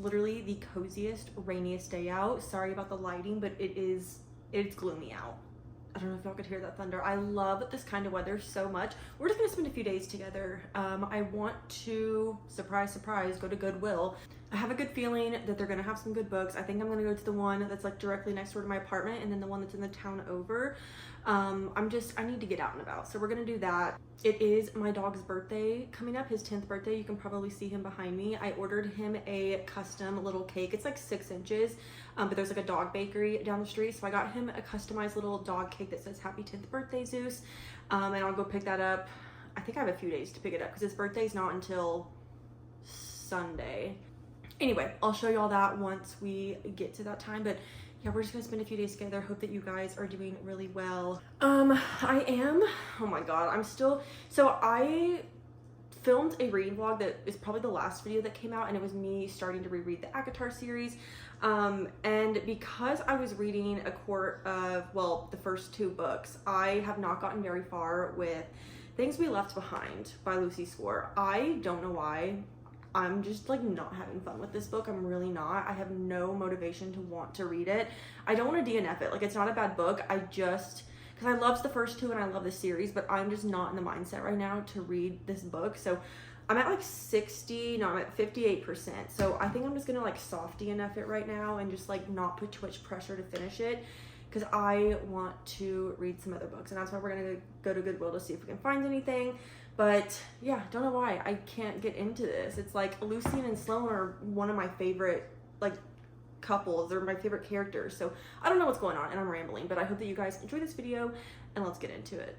literally the coziest, rainiest day out. Sorry about the lighting, but it's gloomy out. I don't know if y'all could hear that thunder. I love this kind of weather so much. We're just gonna spend a few days together. I want to, surprise, surprise, go to Goodwill. I have a good feeling that they're gonna have some good books. I think I'm gonna go to the one that's like directly next door to my apartment, and then the one that's in the town over. I need to get out and about. So we're gonna do that. It is my dog's birthday coming up, his 10th birthday. You can probably see him behind me. I ordered him a custom little cake. It's like 6 inches, but there's like a dog bakery down the street. So I got him a customized little dog cake that says happy 10th birthday, Zeus. And I'll go pick that up. I think I have a few days to pick it up because his birthday's not until Sunday. Anyway, I'll show you all that once we get to that time, but yeah, we're just gonna spend a few days together. Hope that you guys are doing really well. I am, oh my God, so I filmed a reading vlog that is probably the last video that came out, and it was me starting to reread the ACOTAR series. And because I was reading the first 2 books, I have not gotten very far with Things We Left Behind by Lucy Score. I don't know why. I'm just like not having fun with this book. I'm really not. I have no motivation to want to read it. I don't want to DNF it. Like, it's not a bad book. Because I loved the first 2 and I love the series, but I'm just not in the mindset right now to read this book. So I'm at like I'm at 58%. So I think I'm just gonna like soft DNF it right now and just like not put too much pressure to finish it, because I want to read some other books, and that's why we're gonna go to Goodwill to see if we can find anything. But yeah, don't know why I can't get into this. It's like Lucian and Sloane are one of my favorite like couples. They're my favorite characters. So I don't know what's going on, and I'm rambling, but I hope that you guys enjoy this video, and let's get into it.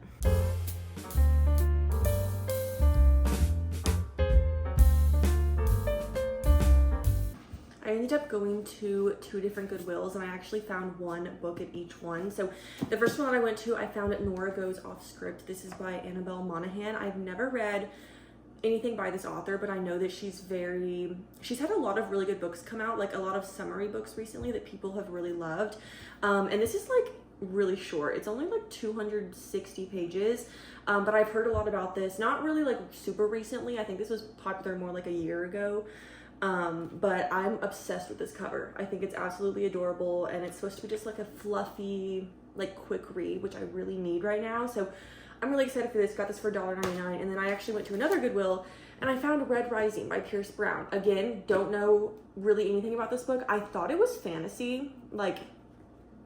I ended up going to 2 different Goodwills, and I actually found one book at each one. So the first one that I went to, I found Nora Goes Off Script. This is by Annabelle Monaghan. I've never read anything by this author, but I know that she's had a lot of really good books come out, like a lot of summary books recently that people have really loved. And this is like really short. It's only like 260 pages. But I've heard a lot about this, not really like super recently. I think this was popular more like a year ago. But I'm obsessed with this cover. I think it's absolutely adorable, and it's supposed to be just like a fluffy, like quick read, which I really need right now. So I'm really excited for this. Got this for $1.99. And then I actually went to another Goodwill and I found Red Rising by Pierce Brown. Again, don't know really anything about this book. I thought it was fantasy, like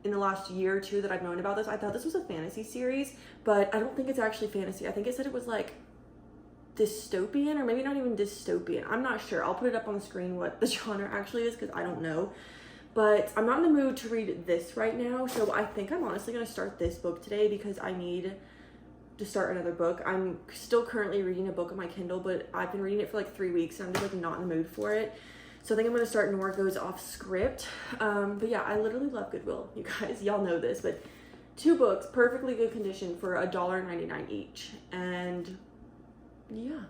in the last year or 2 that I've known about this. I thought this was a fantasy series, but I don't think it's actually fantasy. I think it said it was like dystopian, or maybe not even dystopian. I'm not sure. I'll put it up on the screen what the genre actually is, because I don't know. But I'm not in the mood to read this right now, so I think I'm honestly going to start this book today because I need to start another book. I'm still currently reading a book on my Kindle, but I've been reading it for like 3 weeks and I'm just like not in the mood for it. So I think I'm going to start Nora Goes Off Script. But yeah, I literally love Goodwill. You guys, y'all know this, but 2 books, perfectly good condition for $1.99 each. And yeah.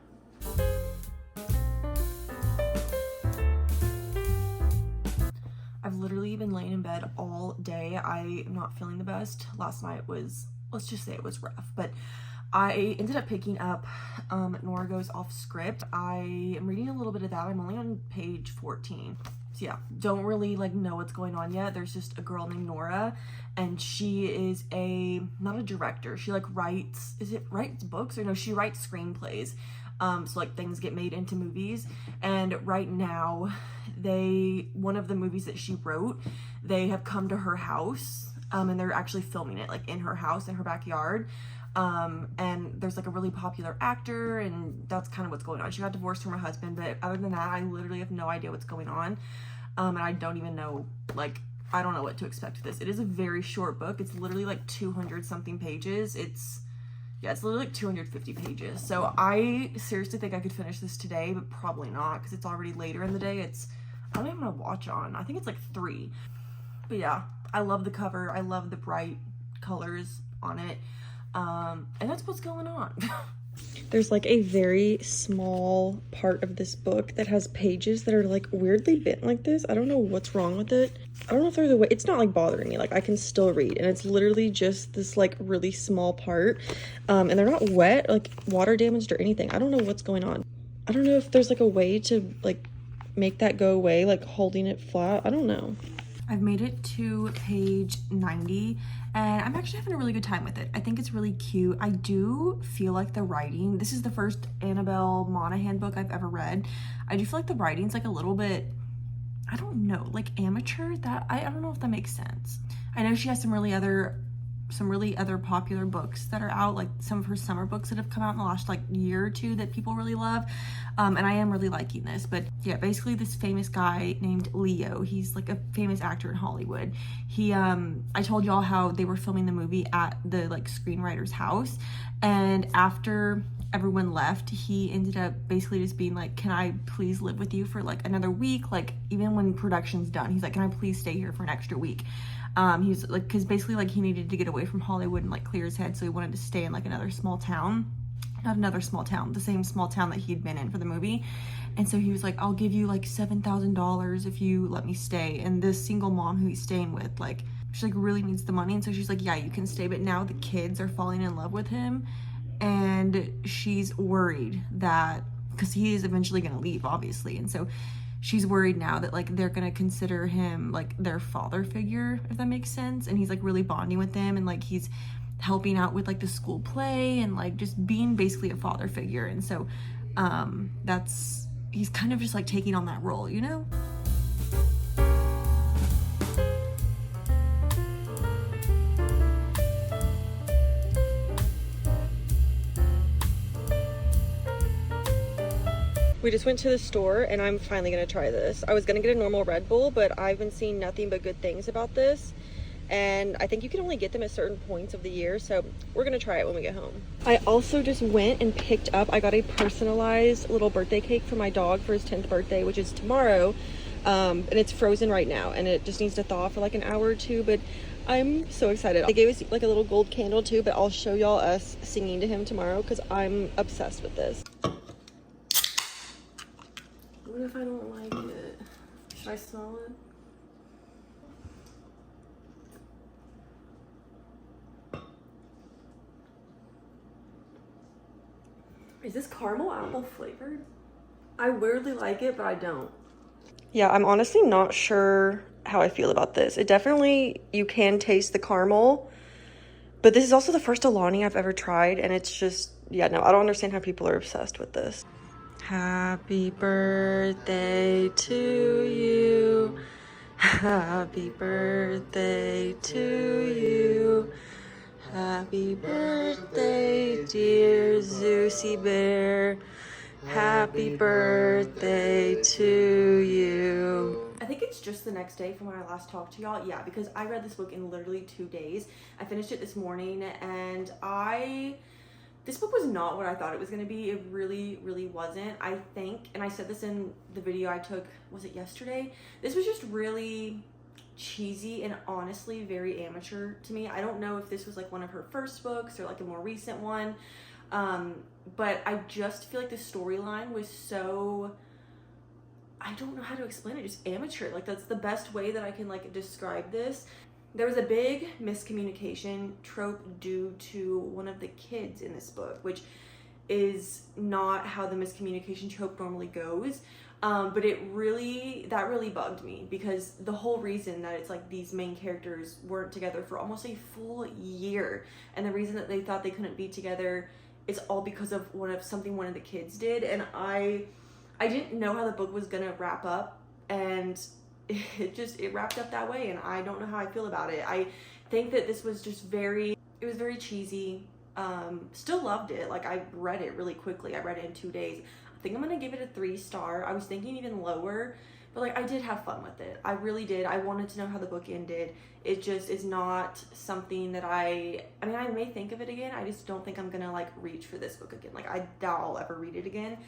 I've literally been laying in bed all day. I am not feeling the best. Last night was, let's just say it was rough, but I ended up picking up Nora Goes Off Script. I am reading a little bit of that. I'm only on page 14. So yeah, don't really like know what's going on yet. There's just a girl named Nora, and she is not a director. She like writes books, or no, she writes screenplays. So like things get made into movies, and right now one of the movies that she wrote, they have come to her house, and they're actually filming it like in her house, in her backyard. And there's like a really popular actor, and that's kind of what's going on. She got divorced from her husband, but other than that, I literally have no idea what's going on. And I don't even know, like, I don't know what to expect with this. It is a very short book. It's literally like 200 something pages. It's literally like 250 pages. So I seriously think I could finish this today, but probably not, because it's already later in the day. I don't even have a watch on. I think it's like 3. But yeah, I love the cover. I love the bright colors on it. And that's what's going on. There's like a very small part of this book that has pages that are like weirdly bent like this. I don't know what's wrong with it. I don't know if there's a way. It's not like bothering me. Like, I can still read, and it's literally just this like really small part. And they're not wet, like water damaged or anything. I don't know what's going on. I don't know if there's like a way to like make that go away, like holding it flat. I don't know. I've made it to page 90 and I'm actually having a really good time with it. I think it's really cute. I do feel like the writing, this is the first Annabelle Monaghan book I've ever read. I do feel like the writing's like a little bit, I don't know, like amateur. That I don't know if that makes sense. I know she has some really other popular books that are out, like some of her summer books that have come out in the last like year or two that people really love, and I am really liking this. But yeah, basically this famous guy named Leo, he's like a famous actor in Hollywood. He I told y'all how they were filming the movie at the like screenwriter's house, and after everyone left, he ended up basically just being like, can I please live with you for like another week? Like even when production's done, he's like, can I please stay here for an extra week? He's like, because basically like he needed to get away from Hollywood and like clear his head, so he wanted to stay in like another small town. Not another small town, the same small town that he'd been in for the movie. And so he was like, I'll give you like $7,000 if you let me stay. And this single mom who he's staying with, like, she like really needs the money, and so she's like, yeah, you can stay. But now the kids are falling in love with him, and she's worried that, because he is eventually gonna leave, obviously, and so she's worried now that like they're gonna consider him like their father figure, if that makes sense. And he's like really bonding with them, and like he's helping out with like the school play and like just being basically a father figure. And so he's kind of just like taking on that role, you know? We just went to the store and I'm finally gonna try this. I was gonna get a normal Red Bull, but I've been seeing nothing but good things about this. And I think you can only get them at certain points of the year, so we're gonna try it when we get home. I also just went and picked up, I got a personalized little birthday cake for my dog for his 10th birthday, which is tomorrow. And it's frozen right now and it just needs to thaw for like an hour or two, but I'm so excited. They gave us like a little gold candle too, but I'll show y'all us singing to him tomorrow because I'm obsessed with this. What if I don't like it? Should I smell it? Is this caramel apple flavored? I weirdly like it, but I don't. Yeah, I'm honestly not sure how I feel about this. It definitely, you can taste the caramel, but this is also the first Alani I've ever tried, and it's just, yeah, no, I don't understand how people are obsessed with this. Happy birthday to you. Happy birthday to you. Happy birthday, dear Zeusy Bear. Happy birthday to you. I think it's just the next day from when I last talked to y'all. Yeah, because I read this book in literally 2 days. I finished it this morning, and this book was not what I thought it was going to be. It really, really wasn't. I think, and I said this in the video I took, was it yesterday? This was just really cheesy and honestly very amateur to me. I don't know if this was like one of her first books or like a more recent one. But I just feel like the storyline was so, I don't know how to explain it, just amateur. Like that's the best way that I can like describe this. There was a big miscommunication trope due to one of the kids in this book, which is not how the miscommunication trope normally goes. But that really bugged me, because the whole reason that it's like these main characters weren't together for almost a full year, and the reason that they thought they couldn't be together is all because of something one of the kids did. And I didn't know how the book was gonna wrap up, and it wrapped up that way, and I don't know how I feel about it. I think that this was just it was very cheesy. Still loved it. Like I read it really quickly. I read it in 2 days. I think I'm gonna give it a 3-star. I was thinking even lower, but like I did have fun with it. I really did. I wanted to know how the book ended. It just is not something that I mean, I may think of it again. I just don't think I'm gonna like reach for this book again. Like I doubt I'll ever read it again.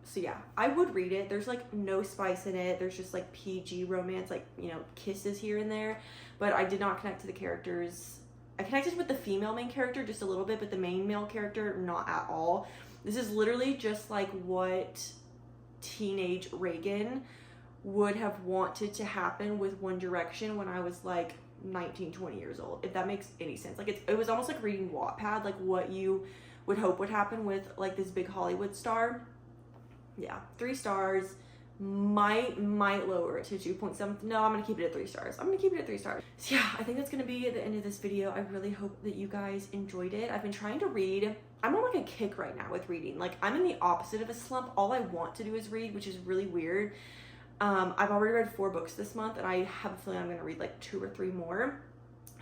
So yeah, I would read it. There's like no spice in it. There's just like PG romance, like, you know, kisses here and there, but I did not connect to the characters. I connected with the female main character just a little bit, but the main male character, not at all. This is literally just like what teenage Reagan would have wanted to happen with One Direction when I was like 19, 20 years old, if that makes any sense. Like it was almost like reading Wattpad, like what you would hope would happen with like this big Hollywood star. Yeah, 3 stars. might lower it to 2.7. No, I'm gonna keep it at 3 stars. I'm gonna keep it at 3 stars. So yeah, I think that's gonna be the end of this video. I really hope that you guys enjoyed it. I've been trying to read. I'm on like a kick right now with reading. Like, I'm in the opposite of a slump. All I want to do is read, which is really weird. I've already read 4 books this month, and I have a feeling I'm gonna read like 2 or 3 more.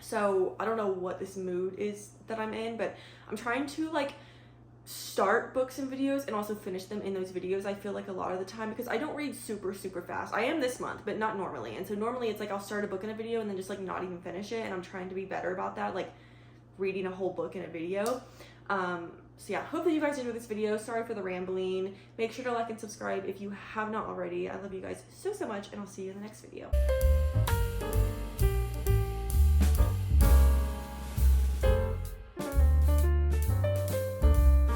So I don't know what this mood is that I'm in, but I'm trying to like start books and videos and also finish them in those videos. I feel like a lot of the time, because I don't read super fast. I am this month, but not normally. And so normally it's like I'll start a book in a video and then just like not even finish it, and I'm trying to be better about that, like reading a whole book in a video. So yeah, hope that you guys enjoyed this video. Sorry for the rambling. Make sure to like and subscribe if you have not already. I love you guys so much, and I'll see you in the next video.